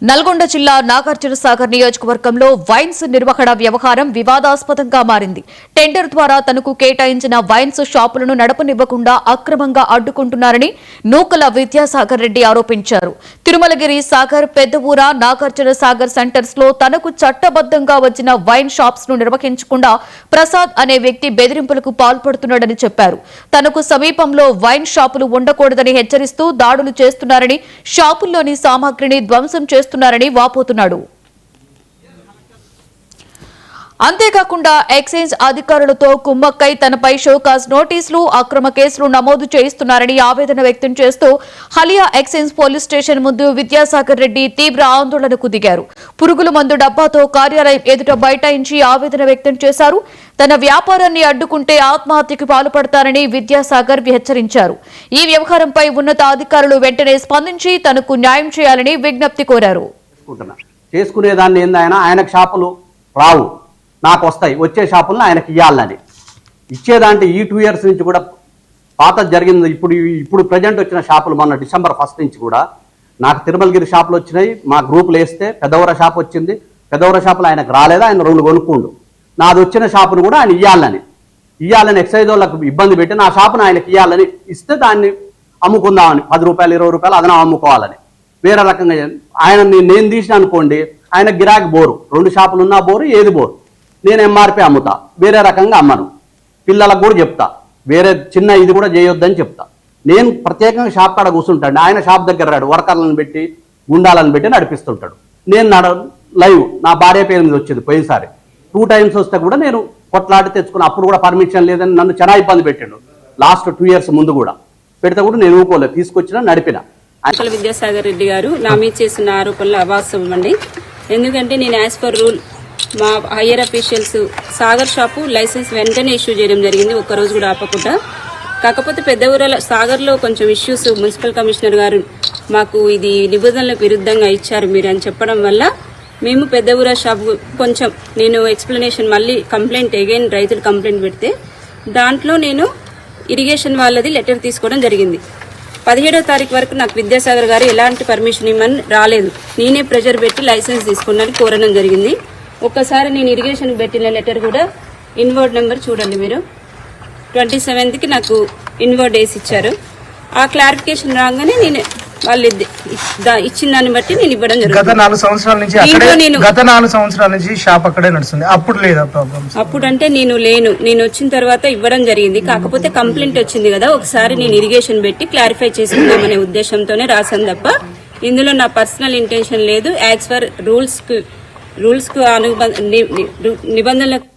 నల్గొండ జిల్లా నాగార్జునసాగర్ నియోజకవర్గంలో వైన్స్ నిర్వహణ వ్యవహారం వివాదాస్పదంగా మారింది. టెండర్ ద్వారా తనకు కేటాయించిన వైన్స్ షాపులను నడపనివ్వకుండా అక్రమంగా అడ్డుకుంటున్నారని నూకల విద్యాసాగర్ రెడ్డి ఆరోపించారు. తిరుమలగిరి సాగర్, పెద్దవూర, నాగార్జునసాగర్ సెంటర్స్ లో తనకు చట్టబద్దంగా వచ్చిన వైన్ షాప్స్ ను నిర్వహించకుండా ప్రసాద్ అనే వ్యక్తి బెదిరింపులకు పాల్పడుతున్నాడని చెప్పారు. తనకు సమీపంలో వైన్ షాపులు ఉండకూడదని హెచ్చరిస్తూ దాడులు చేస్తున్నారని, షాపుల్లోని సామాగ్రిని ధ్వంసం చేస్తున్నారని వాపోతున్నాడు. అంతేకాకుండా ఎక్సైజ్ అధికారులతో కుమ్మక్కై తనపై షోకాజ్ నోటీసులు, అక్రమ కేసులు నమోదు చేయిస్తున్నారని ఆవేదన వ్యక్తం చేస్తూ హలియా ఎక్సైజ్ పోలీస్ స్టేషన్ ముందు విద్యాసాగర్ రెడ్డి తీవ్ర ఆందోళనకు దిగారు. పురుగుల మందు డబ్బాతో కార్యాలయం ఎదుట బైఠాయించి ఆవేదన వ్యక్తం చేశారు. తన వ్యాపారాన్ని అడ్డుకుంటే ఆత్మహత్యకు పాల్పడతారని విద్యాసాగర్ హెచ్చరించారు. ఈ వ్యవహారంపై ఉన్నత అధికారులు వెంటనే స్పందించి తనకు న్యాయం చేయాలని విజ్ఞప్తి కోరారు. చేసుకునేదాన్ని ఏందైనా ఆయనకు షాపులు రావు, నాకు వస్తాయి, వచ్చే షాపులను ఆయనకి ఇవ్వాలని ఇచ్చేదాంటే ఈ 2 years నుంచి కూడా పాత జరిగింది. ఇప్పుడు ప్రజెంట్ వచ్చిన షాపులు మొన్న December 1st నుంచి కూడా నాకు తిరుమలగిరి షాపులు వచ్చినాయి. మా గ్రూపులు వేస్తే పెద్దవర షాప్ వచ్చింది. పెద్దవర షాపులు ఆయనకు రాలేదా, ఆయన 2 కొనుక్కుండు. నాది వచ్చిన షాపును కూడా ఆయన ఇవ్వాలని ఎక్సైజ్ వాళ్ళకు ఇబ్బంది పెట్టి నా షాపును ఆయనకి ఇవ్వాలని ఇస్తే దాన్ని అమ్ముకుందామని 10 రూపాయలు 20 రూపాయలు అదనం అమ్ముకోవాలని వేరే రకంగా ఆయన నేను తీసిన అనుకోండి, ఆయన గిరాకీ బోరు, 2 షాపులు ఉన్నా బోరు, ఏది బోరు. నేను ఎంఆర్పి అమ్ముతా, వేరే రకంగా అమ్మను. పిల్లలకు కూడా చెప్తా, వేరే చిన్న ఇది కూడా చేయొద్దని చెప్తా. నేను ప్రత్యేకంగా షాప్ కాడ కూర్చుంటాను. ఆయన షాప్ దగ్గర రాడు, వర్కర్లను పెట్టి గుండాలను పెట్టి నడిపిస్తుంటాడు. నేను లైవ్ నా భార్య పేరు మీద వచ్చింది పోయినసారి 2 times వస్తే కూడా నేను కొట్లాడి తెచ్చుకున్నా. అప్పుడు కూడా పర్మిషన్ లేదని నన్ను చాలా ఇబ్బంది పెట్టాడు. లాస్ట్ 2 years ముందు కూడా పెడితే కూడా నేను ఊరుకోలేదు, తీసుకొచ్చినా నడిపిన. విద్యాసాగర్ రెడ్డి గారు నా మీద చేసిన ఆరోపణలు అవాస్తవం అండి. ఎందుకంటే నేను యాజ్ పర్ రూల్ మా higher officials Sagar shop licence వెంటనే ఇష్యూ చేయడం జరిగింది, ఒక్కరోజు కూడా ఆపకుండా. కాకపోతే పెద్దవూర సాగర్లో కొంచెం ఇష్యూస్ మున్సిపల్ కమిషనర్ గారు మాకు ఇది నిబంధనలకు విరుద్ధంగా ఇచ్చారు మీరు అని చెప్పడం వల్ల మేము పెద్దవూర షాపు కొంచెం నేను ఎక్స్ప్లెనేషన్ మళ్ళీ కంప్లైంట్ అగైన్ రైతులు కంప్లైంట్ పెడితే దాంట్లో నేను ఇరిగేషన్ వాళ్ళది లెటర్ తీసుకోవడం జరిగింది. 17వ తారీఖు వరకు నాకు విద్యాసాగర్ గారు ఎలాంటి పర్మిషన్ ఇవ్వమని రాలేదు. నేనే ప్రెజర్ పెట్టి లైసెన్స్ తీసుకున్నాను, కోరడం జరిగింది. ఒక్కసారి నేను ఇరిగేషన్ పెట్టిన లెటర్ కూడా ఇన్వర్డ్ నెంబర్ చూడండి మీరు, 27కి నాకు ఇన్వర్డ్ వేసి ఇచ్చారు. ఆ క్లారిఫికేషన్ రాగానే నేను వాళ్ళు ఇచ్చిన దాన్ని బట్టి నేను ఇవ్వడం జరుగుతుంది. గత 4 సంవత్సరాల నుంచి షాప్ అక్కడే నడుస్తుంది. అప్పుడు లేదా ప్రాబ్లమ్స్? అప్పుడు అంటే నేను వచ్చిన తర్వాత ఇవ్వడం జరిగింది. కాకపోతే కంప్లైంట్ వచ్చింది కదా, ఒకసారి నేను ఇరిగేషన్ పెట్టి క్లారిఫై చేసుకుందామనే ఉద్దేశంతోనే రాశాను తప్ప ఇందులో నా పర్సనల్ ఇంటెన్షన్ లేదు. యాజ్ ఫర్ రూల్స్ కు నిబంధనలకు